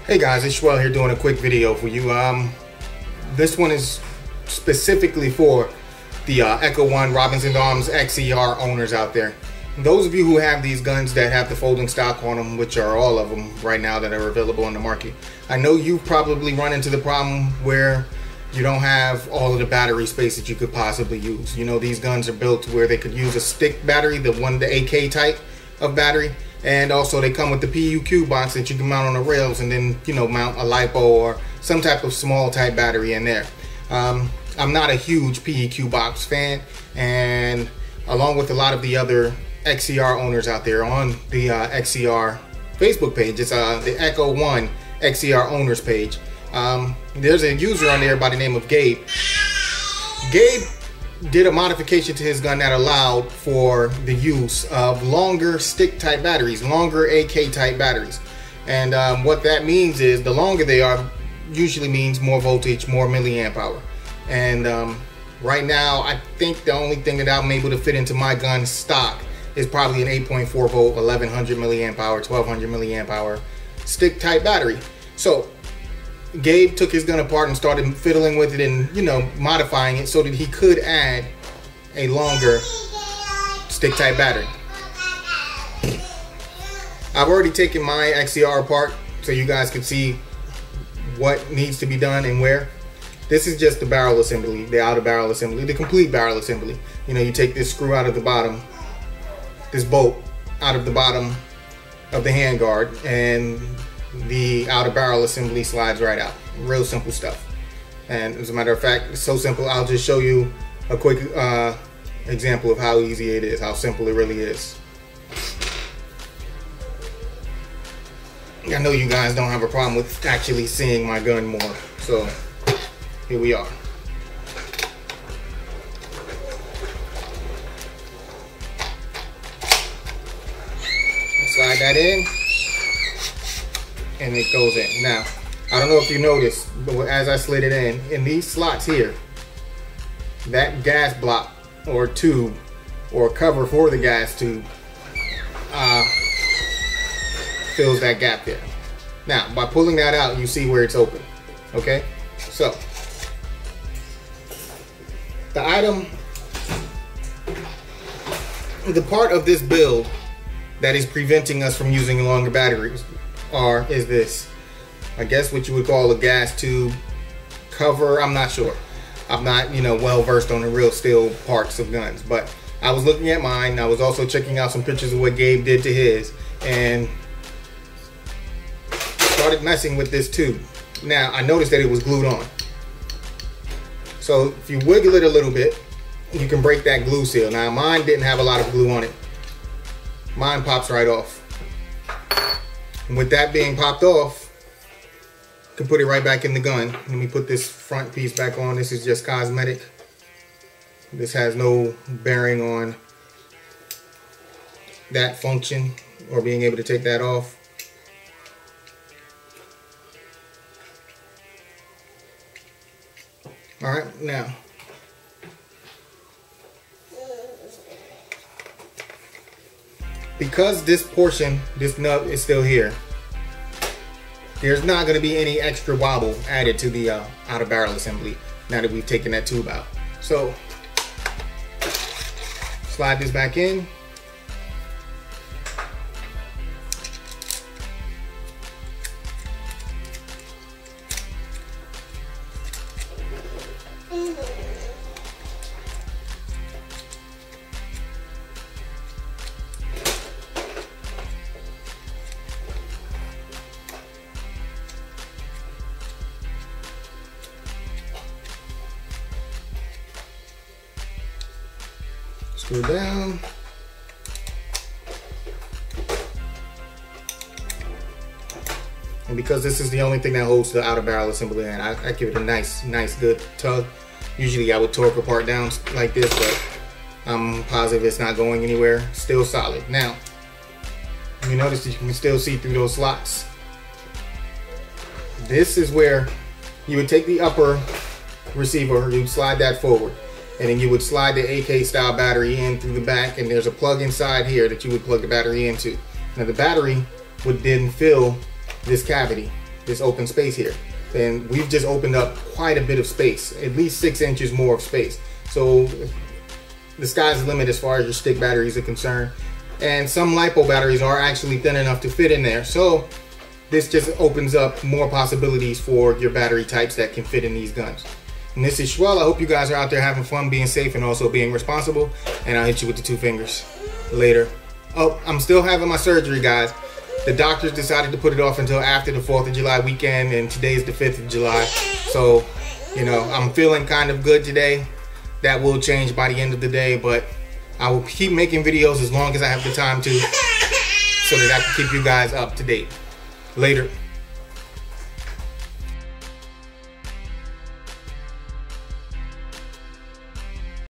Hey guys, it's Schwell here doing a quick video for you. This one is specifically for the Echo One Robinson Arms XCR owners out there. Those of you who have these guns that have the folding stock on them, which are all of them right now that are available on the market, I know you've probably run into the problem where you don't have all of the battery space that you could possibly use. You know, these guns are built where they could use a stick battery, the AK type of battery. And also they come with the PUQ box that you can mount on the rails and then, you know, mount a LiPo or some type of small type battery in there. I'm not a huge PEQ box fan, and along with a lot of the other XCR owners out there on the XCR Facebook page, it's the Echo One XCR owners page. There's a user on there by the name of Gabe. Gabe did a modification to his gun that allowed for the use of longer stick type batteries, longer AK type batteries. And what that means is the longer they are usually means more voltage, more milliamp hour. And right now I think the only thing that I'm able to fit into my gun stock is probably an 8.4 volt 1100 milliamp hour 1200 milliamp hour stick type battery. So Gabe took his gun apart and started fiddling with it and, you know, modifying it so that he could add a longer stick type battery. I've already taken my XCR apart so you guys can see what needs to be done and where. This is just the barrel assembly, the outer barrel assembly, the complete barrel assembly. You know, you take this screw out of the bottom, this bolt out of the bottom of the handguard, and the outer barrel assembly slides right out. Real simple stuff. And as a matter of fact, it's so simple, I'll just show you a quick example of how easy it is, how simple it really is. I know you guys don't have a problem with actually seeing my gun more, so here we are. Slide that in, and it goes in. Now, I don't know if you noticed, but as I slid it in these slots here, that gas block or tube or cover for the gas tube fills that gap there. Now, by pulling that out, you see where it's open. Okay, so the item, the part of this build that is preventing us from using longer batteries is this, I guess what you would call a gas tube cover. I'm not sure. I'm not, you know, well versed on the real steel parts of guns, but I was looking at mine. I was also checking out some pictures of what Gabe did to his and started messing with this tube. Now I noticed that it was glued on. So if you wiggle it a little bit, you can break that glue seal. Now mine didn't have a lot of glue on it. Mine pops right off. And with that being popped off, you can put it right back in the gun. Let me put this front piece back on. This is just cosmetic. This has no bearing on that function or being able to take that off. All right, now because this portion, this nut is still here, there's not going to be any extra wobble added to the outer barrel assembly now that we've taken that tube out. So slide this back in. Screw down. And because this is the only thing that holds the outer barrel assembly in, I give it a nice good tug. Usually I would torque a part down like this, but I'm positive it's not going anywhere. Still solid. Now, you notice that you can still see through those slots. This is where you would take the upper receiver, you'd slide that forward. and then you would slide the AK style battery in through the back, and there's a plug inside here that you would plug the battery into. Now the battery would then fill this cavity this open space here. And we've just opened up quite a bit of space, at least 6 inches more of space. So the sky's the limit as far as your stick batteries are concerned. And some LiPo batteries are actually thin enough to fit in there. So this just opens up more possibilities for your battery types that can fit in these guns. And this is Schwell. I hope you guys are out there having fun, being safe, and also being responsible. And I'll hit you with the 2 fingers. Later. Oh, I'm still having my surgery, guys. The doctors decided to put it off until after the 4th of July weekend, and today's the 5th of July. So, you know, I'm feeling kind of good today. That will change by the end of the day, but I will keep making videos as long as I have the time to, so that I can keep you guys up to date. Later.